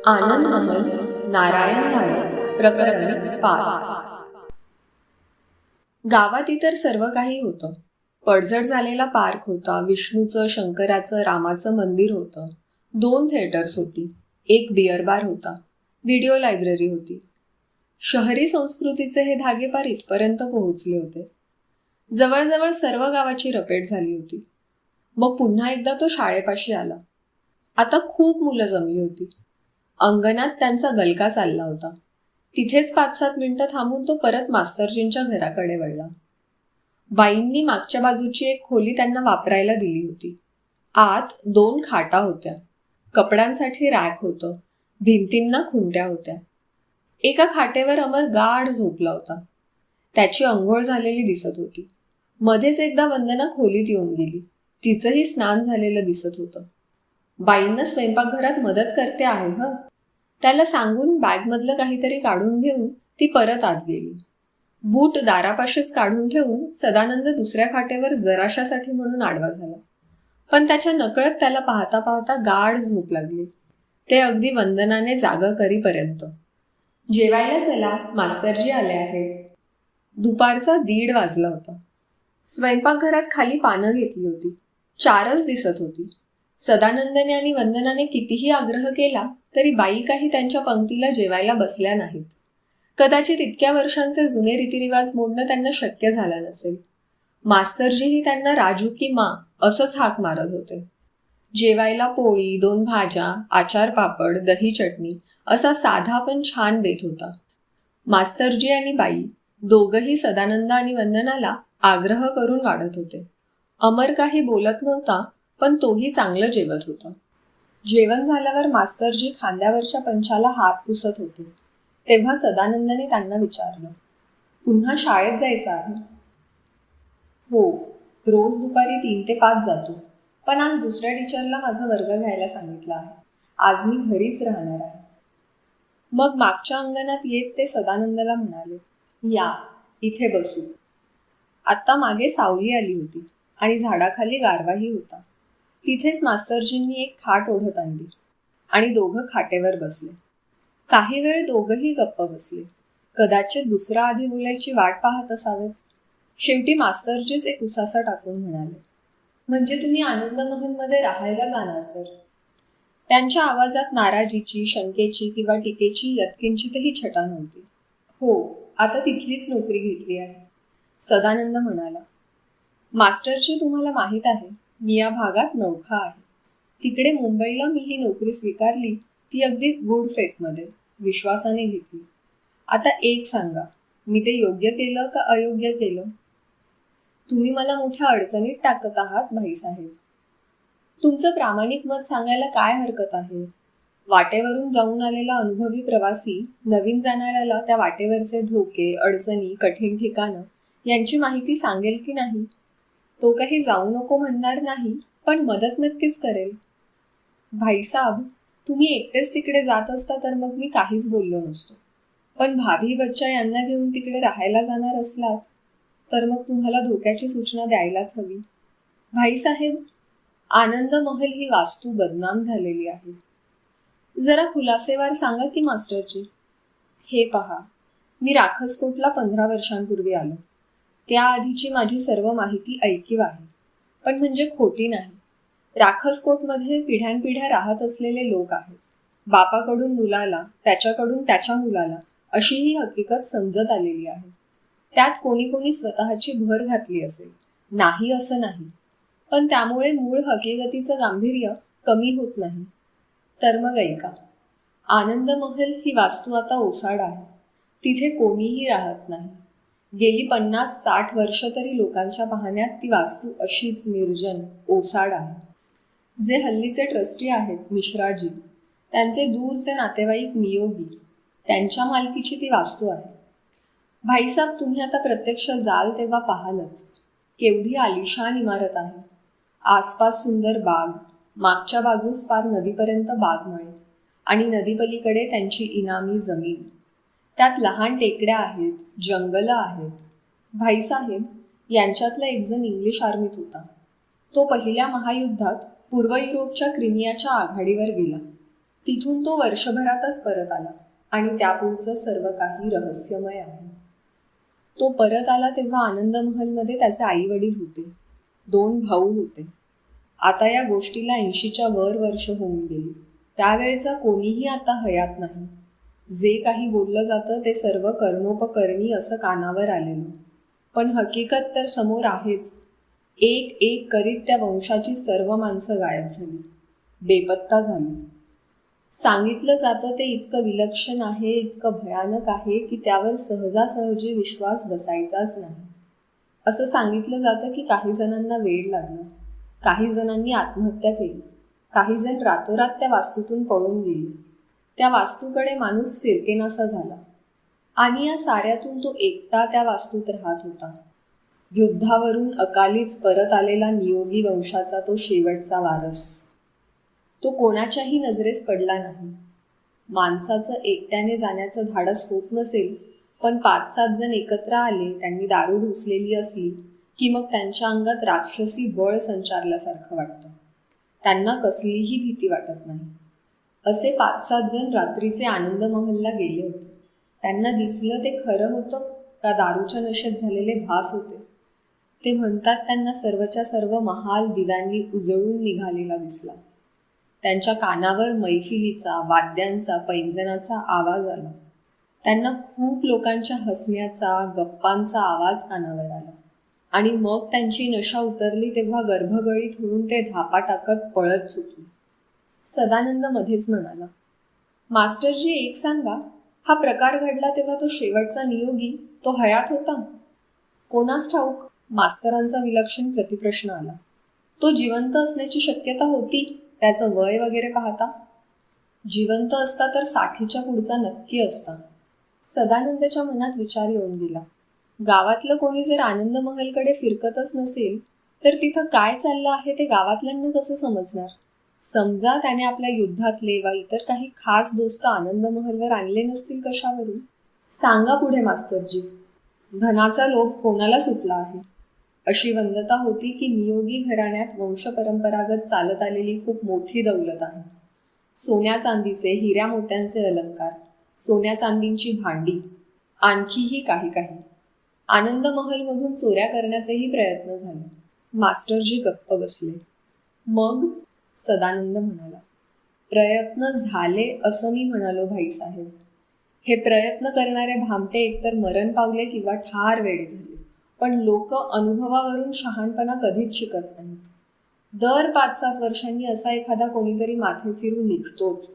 आनंद महल नारायण धाडे प्रकरण 5. गावात इतर सर्व काही होतं. पडझड झालेला पार्क होता, विष्णूचं, शंकराचं, रामाचं मंदिर होतं, 2 थिएटर्स होती, एक बिअर बार होता, व्हिडिओ लायब्ररी होती. शहरी संस्कृतीचे हे धागे पार इथपर्यंत पोहोचले होते. जवळजवळ सर्व गावाची रपेट झाली होती. मग पुन्हा एकदा तो शाळेपाशी आला. आता खूप मुलं जमली होती. अंगणात त्यांचा गलका चालला होता. तिथेच 5-7 मिनिटं थांबून तो परत मास्तरजींच्या घराकडे वळला. बाईंनी मागच्या बाजूची एक खोली त्यांना वापरायला दिली होती. आत 2 खाटा होत्या, कपड्यांसाठी रॅक होतं, भिंतींना खुंट्या होत्या. एका खाटेवर अमर गाढ झोपला होता. त्याची अंघोळ झालेली दिसत होती. मध्येच एकदा वंदना खोलीत येऊन गेली. तिचंही स्नान झालेलं दिसत होतं. बाईंना स्वयंपाकघरात मदत करते आहे हं, त्याला सांगून बॅगमधलं काहीतरी काढून घेऊन ती परत आत गेली. बूट दारापाशीच काढून ठेवून सदानंद दुसऱ्या खाटेवर जराशासाठी म्हणून आडवा झाला. पण त्याच्या नकळत त्याला पाहता पाहता गाढ झोप लागली. ते अगदी वंदनाने जागा करीपर्यंत. जेवायला चला, मास्तरजी आले आहेत. दुपारचा 1:30 वाजला होता. स्वयंपाकघरात खाली पानं घेतली होती. 4च दिसत होती. सदानंदने आणि वंदनाने कितीही आग्रह केला तरी बाई काही त्यांच्या पंक्तीला जेवायला बसल्या नाहीत. कदाचित इतक्या वर्षांचे जुने रीतिरिवाज मोडणं त्यांना शक्य झालं नसेल. मास्तरजीही त्यांना राजू की मा असंच हाक मारत होते. जेवायला पोळी, 2 भाज्या, आचार पापड, दही चटणी असा साधा पण छान बेत होता. मास्तरजी आणि बाई दोघंही सदानंद आणि वंदनाला आग्रह करून वाढत होते. अमर काही बोलत नव्हता, पण तोही चांगलं जेवत होता. जेवण झाल्यावर मास्तरजी खांद्यावरच्या पंचाला हात पुसत होते. तेव्हा सदानंदने त्यांना विचारलं, पुन्हा शाळेत जायचं आहे? हो, रोज दुपारी 3 ते 5 जातो, पण आज दुसऱ्या टीचरला माझा वर्ग घ्यायला सांगितलं आहे. आज मी घरीच राहणार आहे. मग मागच्या अंगणात येत ते सदानंदला म्हणाले, या इथे बसू. आत्ता मागे सावली आली होती आणि झाडाखाली गारवाही होता. तिथेच मास्तरजींनी एक खाट ओढत आणली आणि दोघं खाटेवर बसले. काही वेळ दोघंही गप्प बसले. कदाचित दुसरा आधी बोलायची वाट पाहत असावेत. शेवटी मास्तरजीच एक उसासा टाकून म्हणाले, म्हणजे तुम्ही आनंद महलमध्ये राहायला जाणार तर? त्यांच्या आवाजात नाराजीची, शंकेची किंवा टीकेची यत्किंचितही छटा नव्हती. हो, आता तिथलीच नोकरी घेतली आहे, सदानंद म्हणाला. मास्टरजी, तुम्हाला माहीत आहे, मी या भागात नवखा आहे. तिकडे मुंबईला मी ही नोकरी स्वीकारली ती अगदी गुड फेथमध्ये, विश्वासाने घेतली. आता एक सांगा, मी ते योग्य केलं का अयोग्य केलं? तुम्ही मला मोठ्या अडचणीत टाकत आहात भाईसाहेब. तुमचं प्रामाणिक मत सांगायला काय हरकत आहे? वाटेवरून जाऊन आलेला अनुभवी प्रवासी नवीन जाणाऱ्याला त्या वाटेवरचे धोके, अडचणी, कठीण ठिकाणं यांची माहिती सांगेल की नाही? तो काही जाऊ नको म्हणणार नाही, पण मदत नक्कीच करेल. भाईसाहेब, तुम्ही एकटेच तिकडे जात असता तर मग मी काहीच बोललो नसतो. पण भाभी बच्चा यांना घेऊन तिकडे राहायला जाणार असलात तर मग तुम्हाला धोक्याची सूचना द्यायलाच हवी. भाईसाहेब, आनंद महल ही वास्तू बदनाम झालेली आहे. जरा खुलासेवार सांगा की मास्टरजी. हे पहा, मी राखसकोटला 15 वर्षांपूर्वी आलो. त्याआधीची माझी सर्व माहिती ऐकीव आहे, पण म्हणजे खोटी नाही. राखसकोटमध्ये पिढ्यानपिढ्या राहत असलेले लोक आहेत. बापाकडून मुलाला, त्याच्याकडून त्याच्या मुलाला अशी ही हकीकत समजत आलेली आहे. त्यात कोणी कोणी स्वतःची भर घातली असेल, नाही असं नाही, पण त्यामुळे मूळ हकीकतीचं गांभीर्य कमी होत नाही. तर मग ऐका, आनंद महल ही वास्तू आता ओसाड आहे. तिथे कोणीही राहत नाही. गेली 50-60 वर्ष तरी लोकांच्या पाहण्यात ती वास्तू अशीच निर्जन, ओसाड आहे. जे हल्लीचे ट्रस्टी आहेत मिश्राजी, त्यांचे दूरचे नातेवाईक नियोगी, त्यांच्या मालकीची ती वास्तू आहे. भाईसाहेब, तुम्ही आता प्रत्यक्ष जाल तेव्हा पाहालच. केवढी आलिशान इमारत आहे. आसपास सुंदर बाग, मागच्या बाजूस पार नदीपर्यंत बागमळे आणि नदीपलीकडे त्यांची इनामी जमीन. त्यात लहान टेकड्या आहेत, जंगलं आहेत. भाईसाहेब, यांच्यातला एक जण इंग्लिश आर्मीत होता. तो पहिल्या महायुद्धात पूर्व युरोपच्या क्रिमियाच्या आघाडीवर गेला. तिथून तो वर्षभरातच परत आला आणि त्यापुढचं सर्व काही रहस्यमय आहे. तो परत आला तेव्हा आनंद महलमध्ये त्याचे आई वडील होते, 2 भाऊ होते. आता या गोष्टीला 80च्या वर वर्ष होऊन गेली. त्यावेळचा कोणीही आता हयात नाही. जे काही बोललं जातं ते सर्व कर्णोपकरणी असं कानावर आलेलं, पण हकीकत तर समोर आहेच. एक एक करीत त्या वंशाची सर्व माणसं गायब झाली, बेपत्ता झाली. सांगितलं जातं ते इतकं विलक्षण आहे, इतकं भयानक आहे की त्यावर सहजासहजी विश्वास बसायचाच नाही. असं सांगितलं जातं की काही जणांना वेड लागलं, काही जणांनी आत्महत्या केली, काही जण रातोरात त्या वास्तूतून पळून गेली. त्या वास्तूकडे माणूस फिरकेनासा झाला आणि या साऱ्यातून तो एकटा त्या वास्तूत राहत होता. युद्धावरून अकालीच परत आलेला नियोगी वंशाचा तो शेवटचा वारस. तो कोणाच्याही नजरेस पडला नाही. माणसाचं एकट्याने जाण्याचं धाडस होत नसेल, पण 5-7 जण एकत्र आले, त्यांनी दारू ढोसलेली असली की मग त्यांच्या अंगात राक्षसी बळ संचारल्यासारखं वाटतं. त्यांना कसलीही भीती वाटत नाही. असे 5-7 जण रात्रीचे आनंद महलला गेले होते. त्यांना दिसलं ते खरं होतं का दारूच्या नशेत झालेले भास होते. ते म्हणतात त्यांना सर्वच्या सर्व महाल दिव्यांनी उजळून निघालेला दिसला. त्यांच्या कानावर मैफिलीचा, वाद्यांचा, पैंजणाचा आवाज आला. त्यांना खूप लोकांच्या हसण्याचा, गप्पांचा आवाज कानावर आला आणि मग त्यांची नशा उतरली तेव्हा गर्भगळीत होऊन ते धापा टाकत पळत सुटले. सदानंद मध्येच म्हणाला, मास्टरजी एक सांगा, हा प्रकार घडला तेव्हा तो शेवटचा नियोगी तो हयात होता? कोणास ठाऊक, मास्तरांचा विलक्षण प्रतिप्रश्न आला. तो जिवंत असण्याची शक्यता होती, त्याचं वय वगैरे पाहता? जिवंत असता तर 60च्या पुढचा नक्की असता. सदानंदच्या मनात विचार येऊन गेला. गावातलं कोणी जर आनंद महलकडे फिरकतच नसेल तर तिथं काय चाललं आहे ते गावातल्यांना कसं समजणार? समजा त्याने आपल्या युद्धातले वा इतर काही खास दोस्त आनंद महलवर आणले नसतील कशावरून? सांगा पुढे मास्तरजी, धनाचा लोभ कोणाला सुटला आहे? अशी वंदता होती की नियोगी घराण्यात वंशपरंपरागत चालत आलेली खूप मोठी दौलत आहे. सोन्या चांदीचे, हिऱ्या मोत्यांचे अलंकार, सोन्या चांदींची भांडी, आणखीही काही काही. आनंद महलमधून चोऱ्या करण्याचेही प्रयत्न झाले. मास्टरजी गप्प बसले. मग? सदानंद म्हणाला, प्रयत्न झाले असं मी म्हणालो भाईसाहेब. हे प्रयत्न करणारे भामटे एकतर मरण पावले किंवा ठार वेडे झाले, पण लोक अनुभवावरून शहाणपणा कधीच शिकत नाहीत. दर 5-7 वर्षांनी असा एखादा कोणीतरी माथे फिरून निघतोच.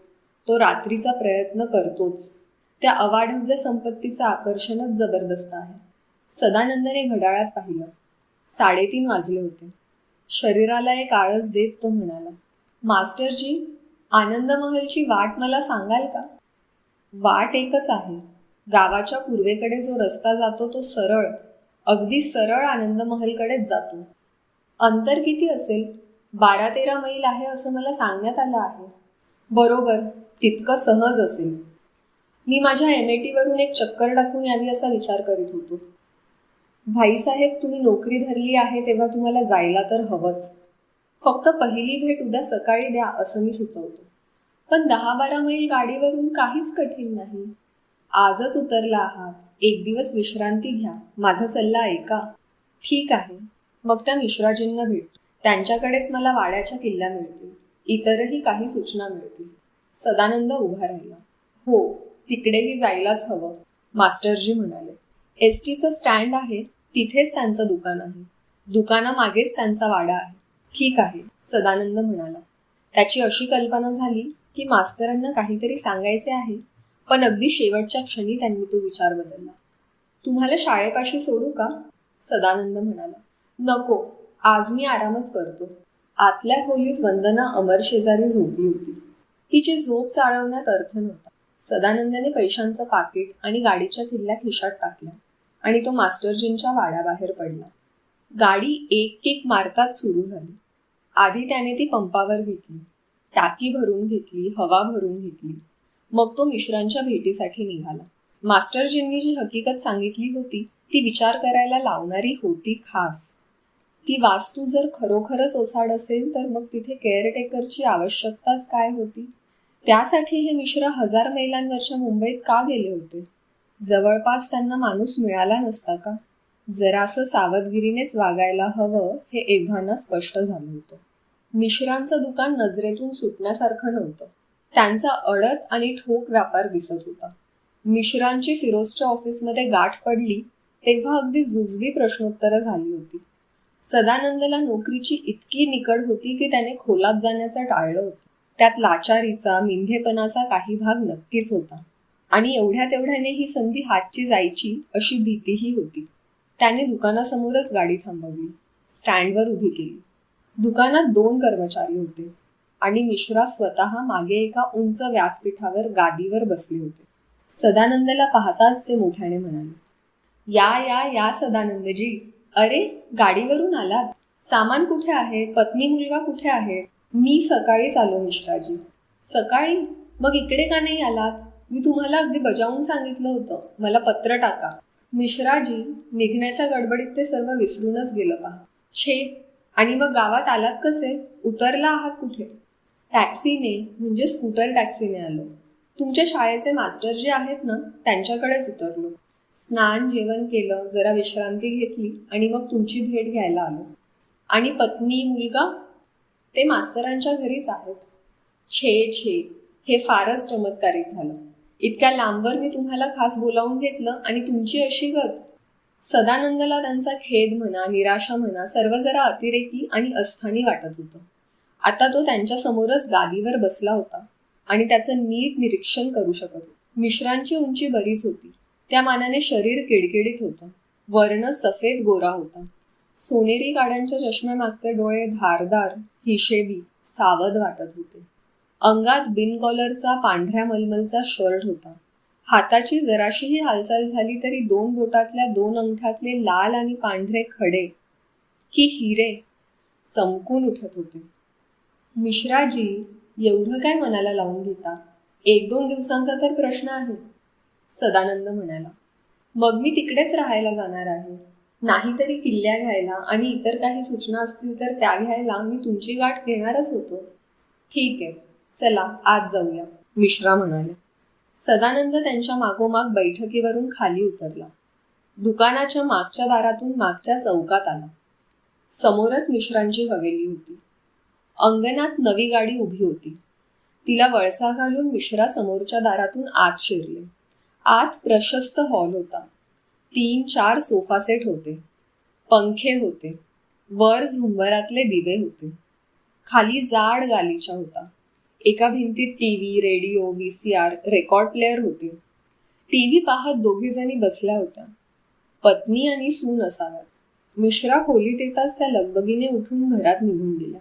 तो रात्रीचा प्रयत्न करतोच. त्या अवाढव्य संपत्तीचं आकर्षणच जबरदस्त आहे. सदानंदने घड्याळात पाहिलं. 3:30 वाजले होते. शरीराला एक आळस देत तो म्हणाला, मास्टरजी, आनंद महलची वाट मला सांगाल का? वाट एकच आहे. गावाच्या पूर्वेकडे जो रस्ता जातो तो सरळ, अगदी सरळ आनंद महलकडेच जातो. अंतर किती असेल? 12-13 मैल आहे असं मला सांगण्यात आलं आहे. बरोबर, तितकं सहज असेल. मी माझ्या MAT वरून एक चक्कर टाकून यावी असा विचार करीत होतो. भाईसाहेब, तुम्ही नोकरी धरली आहे तेव्हा तुम्हाला जायला तर हवंच. फक्त पहिली भेट उद्या सकाळी द्या असं मी सुचवतो. पण 10-12 मैल गाडीवरून काहीच कठीण नाही. आजच उतरला आहात, एक दिवस विश्रांती घ्या, माझा सल्ला ऐका. ठीक आहे, मग त्या मिश्राजींना भेट. त्यांच्याकडेच मला वाड्याच्या किल्ल्या मिळतील. इतरही काही सूचना मिळतील. सदानंद उभा राहिला. हो, तिकडेही जायलाच हवं, मास्टरजी म्हणाले. STचं स्टँड आहे, तिथेच त्यांचं दुकान आहे. दुकानामागेच त्यांचा वाडा आहे. ठीक आहे, सदानंद म्हणाला. त्याची अशी कल्पना झाली की मास्तरांना काहीतरी सांगायचे आहे, पण अगदी शेवटच्या क्षणी त्यांनी तो विचार बदलला. तुम्हाला शाळेपाशी सोडू का? सदानंद म्हणाला. नको, आज मी आरामच करतो. आतल्या खोलीत वंदना अमर शेजारी झोपली होती. तिची झोप चाळवण्यात अर्थ नव्हता. सदानंदने पैशांचं पाकिट आणि गाडीच्या किल्ल्या खिशात टाकल्या आणि तो मास्टरजींच्या वाड्याबाहेर पडला. गाडी एक मारताच सुरू झाली. आधी त्याने ती पंपावर घेतली, टाकी भरून घेतली, हवा भरून घेतली. मग तो मिश्रांच्या भेटीसाठी निघाला. मास्टरजींनी जी हकीकत सांगितली होती ती विचार करायला लावणारी होती खास. ती वास्तू जर खरोखरच ओसाड असेल तर मग तिथे केअरटेकरची आवश्यकताच काय होती? त्यासाठी हे मिश्रा 1000 मैलांवरच्या मुंबईत का गेले होते? जवळपास त्यांना माणूस मिळाला नसता का? जरासं सावधगिरीनेच वागायला हवं हे एव्हाना स्पष्ट झालं होतं. मिश्रांचं दुकान नजरेतून सुटण्यासारखं नव्हतं. त्यांचा अडत आणि ठोक व्यापार दिसत होता. मिश्रांची फिरोजच्या ऑफिसमध्ये गाठ पडली तेव्हा अगदी जुजवी प्रश्नोत्तरं झाली होती. सदानंदला नोकरीची इतकी निकड होती की त्याने खोलात जाण्याचं टाळलं होतं. त्यात लाचारीचा, मिंधेपणाचा काही भाग नक्कीच होता आणि एवढ्या तेवढ्याने ही संधी हातची जायची अशी भीतीही होती. त्याने दुकानासमोरच गाडी थांबवली, स्टँडवर उभी केली. दुकानात 2 कर्मचारी होते आणि मिश्रा स्वतः मागे एका उंच व्यासपीठावर गादीवर बसले होते. सदानंदला पाहताच ते मोठ्याने म्हणाले, या या या सदानंदजी. अरे, गाडीवरून आलात? सामान कुठे आहे? पत्नी मुलगा कुठे आहे? मी सकाळीच आलो मिश्राजी. सकाळी? मग इकडे का नाही आलात? मी तुम्हाला अगदी बजावून सांगितलं होतं, मला पत्र टाका. मिश्राजी, निघण्याच्या गडबडीत ते सर्व विसरूनच गेलं पहा. छे, आणि मग गावात आलात कसे? उतरला आहात कुठे? टॅक्सीने, म्हणजे स्कूटर टॅक्सीने आलो. तुमच्या शाळेचे मास्टर जे आहेत ना, त्यांच्याकडेच उतरलो. स्नान जेवण केलं, जरा विश्रांती घेतली आणि मग तुमची भेट घ्यायला आलो. आणि पत्नी मुलगा? ते मास्तरांच्या घरीच आहेत. छे छे, हे फारच चमत्कारिक झालं. इतक्या लांबवर मी तुम्हाला खास बोलावून घेतलं आणि तुमची अशी गत. सदानंदला त्यांचा खेद म्हणा, निराशा म्हणा, सर्व जरा अतिरेकी आणि अस्थानी वाटत होतं. आता तो त्यांच्या समोरच गादीवर बसला होता आणि त्याचं नीट निरीक्षण करू शकत होता. मिश्रांची उंची बरीच होती. त्या मानाने शरीर किडकिडीत होतं. वर्ण सफेद गोरा होता. सोनेरी काड्यांच्या चष्म्यामागचे डोळे धारदार, हिशेबी, सावध वाटत होते. अंगात बिन कॉलरचा पांढऱ्या मलमलचा शर्ट होता. हाताची जराशीही हालचाल झाली तरी 2 बोटातल्या 2 अंगठ्यातले लाल आणि पांढरे खडे की हिरे चमकून उठत होते. मिश्राजी, एवढं काय मनाला लावून घेता? 1-2 दिवसांचा तर प्रश्न आहे, सदानंद म्हणाला. मग मी तिकडेच राहायला जाणार आहे. नाहीतरी किल्ल्या घ्यायला आणि इतर काही सूचना असतील तर त्या घ्यायला मी तुमची गाठ घेणारच होतो. ठीक आहे, चला आज जाऊया, मिश्रा म्हणाले. सदानंद त्यांच्या मागोमाग बैठकीवरून खाली उतरला. दुकानाच्या मागच्या दारातून मागच्या चौकात आला. समोरच मिश्रांची हवेली होती. अंगणात नवी गाडी उभी होती. तिला वळसा घालून मिश्रा समोरच्या दारातून आत शिरले. आत प्रशस्त हॉल होता. 3-4 सोफा सेट होते. पंखे होते. वर झुंबरातले दिवे होते. खाली जाड गालिचा होता. एका भिंतीत TV, radio, VCR, record player होते. टीव्ही पाहत दोघीजणी बसल्या होत्या. पत्नी आणि सून असाव्यात. मिश्रा खोलीत येताच त्या लगबगीने उठून घरात निघून गेल्या.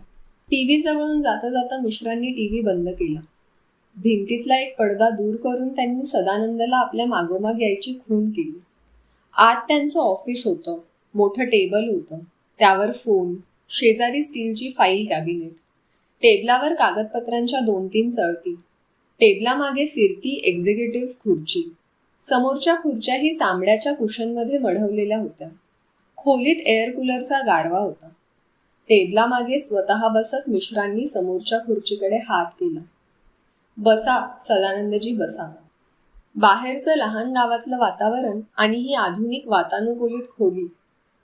टीव्ही जवळून जाता जाता मिश्रांनी टीव्ही बंद केला. भिंतीतला एक पडदा दूर करून त्यांनी सदानंदला आपल्या मागोमाग यायची खूण केली. आत त्यांचं ऑफिस होतं. मोठं टेबल होतं. त्यावर फोन, शेजारी स्टीलची फाईल कॅबिनेट, टेबलावर कागदपत्रांच्या 2-3 चळती, टेबलामागे फिरती एक्झिक्युटिव्ह खुर्ची. समोरच्या खुर्च्याही चामड्याच्या कुशनमध्ये मढवलेल्या होत्या. खोलीत एअर कूलरचा गारवा होता. टेबलामागे स्वतः बसत मिश्रांनी समोरच्या खुर्चीकडे हात केला. बसा सदानंदजी, बसा. बाहेरचं लहान गावातलं वातावरण आणि ही आधुनिक वातानुकूलित खोली,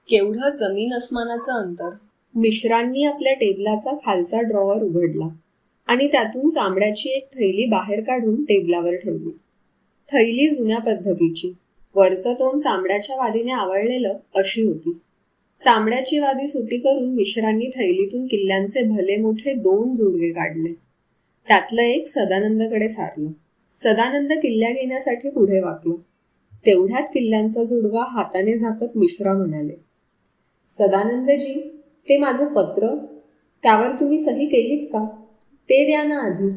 केवढं जमीन अस्मानाचं अंतर. मिश्रांनी आपल्या टेबलाचा खालचा ड्रॉवर उघडला आणि त्यातून चामड्याची एक थैली बाहेर काढून टेबलावर ठेवली. थैली जुन्या पद्धतीची, वरचं तोंड चामड्याच्या वादीने आवळलेलं अशी होती. चामड्याची वादी सुटी करून मिश्रांनी थैलीतून किल्ल्यांचे भले मोठे 2 जुडगे काढले. त्यातलं एक सदानंदकडे सारलं. सदानंद किल्ल्या घेण्यासाठी पुढे वाकला. तेवढ्यात किल्ल्यांचा जुडगा हाताने झाकत मिश्रा म्हणाले, सदानंदजी, ते माझं पत्र, त्यावर तुम्ही सही केलीत का? ते द्या ना आधी.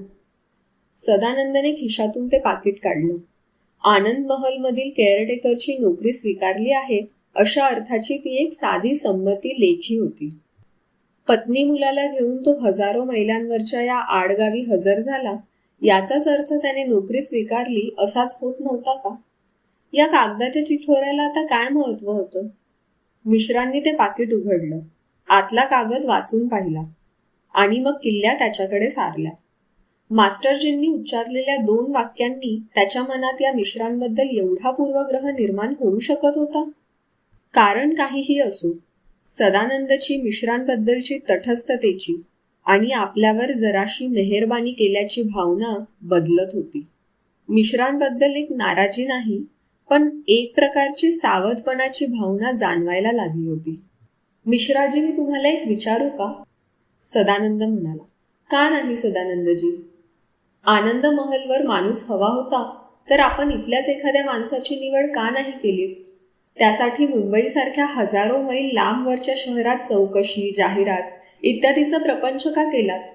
सदानंदने खिशातून ते पाकिट काढलं. आनंद महलमधील केअरटेकरची नोकरी स्वीकारली आहे अशा अर्थाची ती एक साधी संमती लेखी होती. पत्नी मुलाला घेऊन तो हजारो मैलांवरच्या या आडगावी हजर झाला याचाच अर्थ त्याने नोकरी स्वीकारली असाच होत नव्हता का? या कागदाच्या चिठोऱ्याला आता काय महत्व होतं? मिश्रांनी ते पाकिट उघडलं. आतला कागद वाचून पाहिला आणि मग किल्ल्या त्याच्याकडे सारल्या. मास्टरजींनी उच्चारलेल्या 2 वाक्यांनी त्याच्या मनात या मिश्रांबद्दल एवढा पूर्वग्रह निर्माण होऊ शकत होता. कारण काहीही असो, सदानंदची मिश्रांबद्दलची तटस्थतेची आणि आपल्यावर जराशी मेहरबानी केल्याची भावना बदलत होती. मिश्रांबद्दल एक नाराजी नाही, पण एक प्रकारची सावधपणाची भावना जाणवायला लागली होती. मिश्राजी, मी तुम्हाला एक विचारू का? सदानंद म्हणाला. का नाही सदानंदजी? आनंद महलवर माणूस हवा होता तर आपण इथल्याच एखाद्या माणसाची निवड का नाही केलीत? त्यासाठी मुंबईसारख्या हजारो मैल लांबवरच्या शहरात चौकशी, जाहिरात इत्यादीचा प्रपंच का केलात?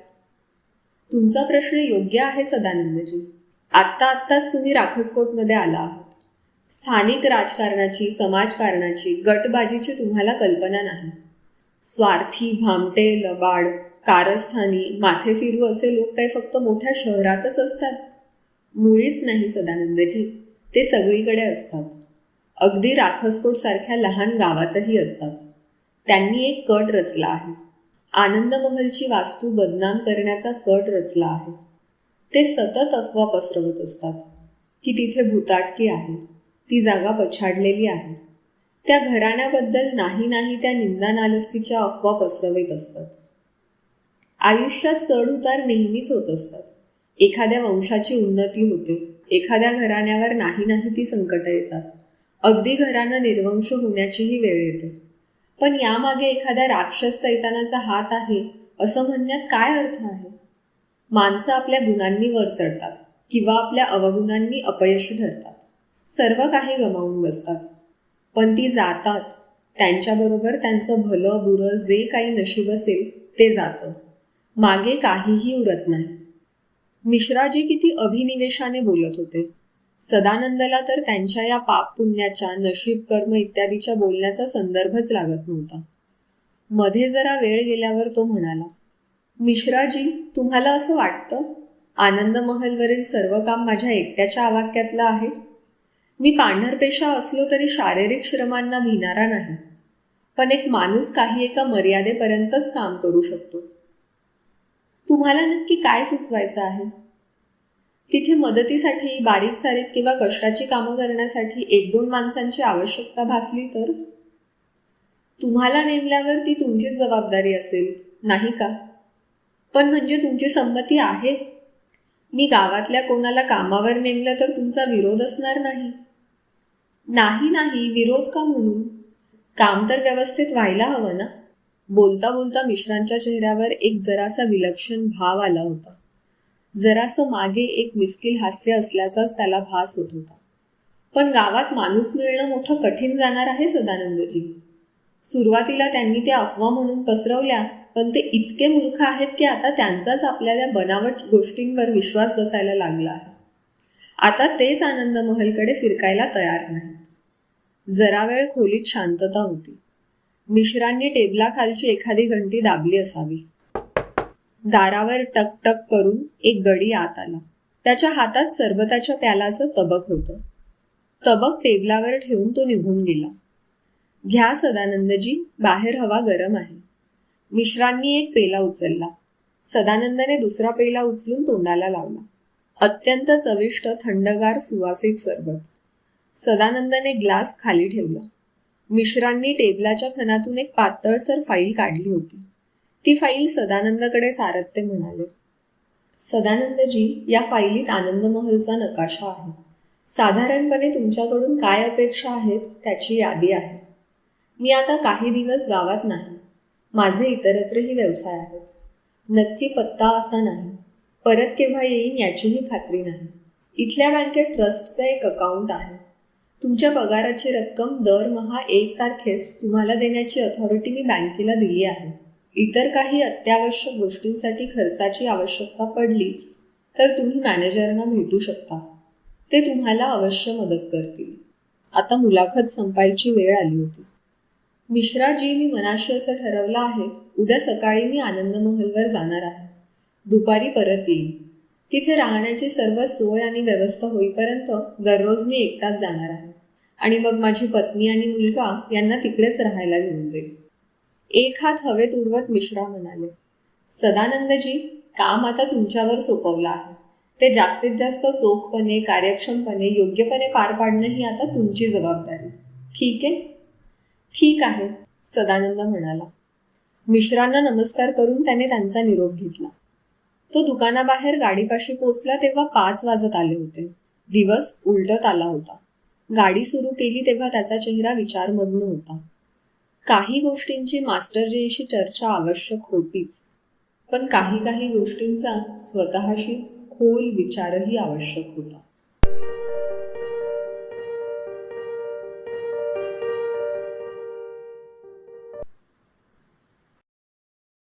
तुमचा प्रश्न योग्य आहे सदानंदजी. आत्ताच तुम्ही राखसकोटमध्ये आला आहात. स्थानिक राजकारणाची, समाजकारणाची, गटबाजीची तुम्हाला कल्पना नाही. स्वार्थी, भामटे, लबाड, कारस्थानी, माथे फिरू असे लोक काही फक्त मोठ्या शहरातच असतात? मुळीच नाही सदानंदजी, ते सगळीकडे असतात. अगदी राखसकोट सारख्या लहान गावातही असतात. त्यांनी एक कट रचला आहे. आनंद महलची वास्तू बदनाम करण्याचा कट रचला आहे. ते सतत अफवा पसरवत असतात की तिथे भुताटकी आहे, ती जागा पछाडलेली आहे. त्या घराण्याबद्दल नाही त्या निंदा नालस्तीच्या अफवा पसरवत असतात. आयुष्यात चढ उतार नेहमीच होत असतात. एखाद्या वंशाची उन्नती होते, एखाद्या घराण्यावर नाही ती संकटं येतात. अगदी घरानं निर्वंश होण्याचीही वेळ येते. पण यामागे एखाद्या राक्षस सैतानाचा हात आहे असं म्हणण्यात काय अर्थ आहे? माणसं आपल्या गुणांनी वर चढतात किंवा आपल्या अवगुणांनी अपयशी ठरतात. सर्व काही गमावून बसतात. पण ती जातात. त्यांच्याबरोबर त्यांचं भलं बुरं जे काही नशीब असेल ते जातं. मागे काहीही उरत नाही. मिश्राजी किती अभिनिवेशाने बोलत होते. सदानंदला तर त्यांच्या या पाप पुण्याच्या, नशीब, कर्म इत्यादीच्या बोलण्याचा संदर्भच लागत नव्हता. मध्ये जरा वेळ गेल्यावर तो म्हणाला, मिश्राजी, तुम्हाला असं वाटतं आनंद महलवरील सर्व काम माझ्या एकट्याच्या आवाक्यातलं आहे? मी पांढरपेशा असलो तरी शारीरिक श्रमांना भिणारा नाही. पण एक माणूस काही एका मर्यादेपर्यंतच काम करू शकतो. तुम्हाला नक्की काय सुचवायचं आहे? तिथे मदतीसाठी, बारीक सारीक किंवा कष्टाची कामं करण्यासाठी 1-2 माणसांची आवश्यकता भासली तर? तुम्हाला नेमल्यावर ती तुमचीच जबाबदारी असेल, नाही का? पण म्हणजे तुमची संमती आहे? मी गावातल्या कोणाला कामावर नेमलं तर तुमचा विरोध असणार नाही? नाही, विरोध का म्हणून? काम तर व्यवस्थित व्हायला हवं ना? बोलता बोलता मिश्रांच्या चेहऱ्यावर एक जरासा विलक्षण भाव आला होता. जरासं मागे एक मिस्किल हास्य असल्याचाच त्याला भास होत होता. पण गावात माणूस मिळणं मोठं कठीण जाणार आहे सदानंदजी. सुरुवातीला त्यांनी त्या अफवा म्हणून पसरवल्या, पण ते इतके मूर्ख आहेत की आता त्यांचाच आपल्या त्या बनावट गोष्टींवर विश्वास बसायला लागला आहे. आता तेच आनंद महलकडे फिरकायला तयार नाहीत. जरा वेळ खोलीत शांतता होती. मिश्रांनी टेबलाखालची एखादी घंटी दाबली असावी. दारावर टक करून एक गडी आत आला. त्याच्या हातात सरबताच्या प्यालाचं तबक होतं. तबक टेबलावर ठेवून तो निघून गेला. घ्या सदानंदजी, बाहेर हवा गरम आहे. मिश्रांनी एक पेला उचलला. सदानंदने दुसरा पेला उचलून तोंडाला लावला. अत्यंत चविष्ट, थंडगार, सुवासिक सरबत. सदानंदने ग्लास खाली ठेवला. मिश्रांनी टेबलाच्या खणातून एक पातळसर फाईल काढली होती. ती फाईल सदानंदकडे सारत ते म्हणाले, सदानंदजी, या फाईलीत आनंद महलचा नकाशा आहे. साधारणपणे तुमच्याकडून काय अपेक्षा आहेत त्याची यादी आहे. मी आता काही दिवस गावात नाही. माझे इतरत्रही व्यवसाय आहेत. नक्की पत्ता असा नाही. परत केव्हा येईन याचीही खात्री नाही. इथल्या बँकेत ट्रस्टचं एक अकाउंट आहे. तुमच्या पगाराची रक्कम दरमहा 1 तारखेस तुम्हाला देण्याची अथॉरिटी मी बँकेला दिली आहे. इतर काही अत्यावश्यक गोष्टींसाठी खर्चाची आवश्यकता पडलीच तर तुम्ही मॅनेजरना भेटू शकता. ते तुम्हाला अवश्य मदत करतील. आता मुलाखत संपायची वेळ आली होती. मिश्राजी, मी मनाशी असं ठरवलं आहे, उद्या सकाळी मी आनंद महलवर जाणार आहे. दुपारी परत येईन. तिथे राहण्याची सर्व सोय आणि व्यवस्था होईपर्यंत दररोज मी एकटाच जाणार आहे आणि मग माझी पत्नी आणि मुलगा यांना तिकडेच राहायला घेऊन जाईल. एक हात हवेत उडवत मिश्रा म्हणाले, सदानंदजी, काम आता तुमच्यावर सोपवलं आहे. ते जास्तीत जास्त चोखपणे, कार्यक्षमपणे, योग्यपणे पार पाडणं ही आता तुमची जबाबदारी. ठीक आहे? ठीक आहे, सदानंद म्हणाला. मिश्रांना नमस्कार करून त्याने त्यांचा निरोप घेतला. तो दुकानाबाहेर गाडीपाशी पोचला तेव्हा 5 वाजत आले होते. दिवस उलटत आला होता. गाडी सुरू केली तेव्हा त्याचा चेहरा विचारमग्न होता. काही गोष्टींची मास्टरजींशी चर्चा आवश्यक होतीच, पण काही गोष्टींचा स्वतःशीच खोल विचारही आवश्यक होता.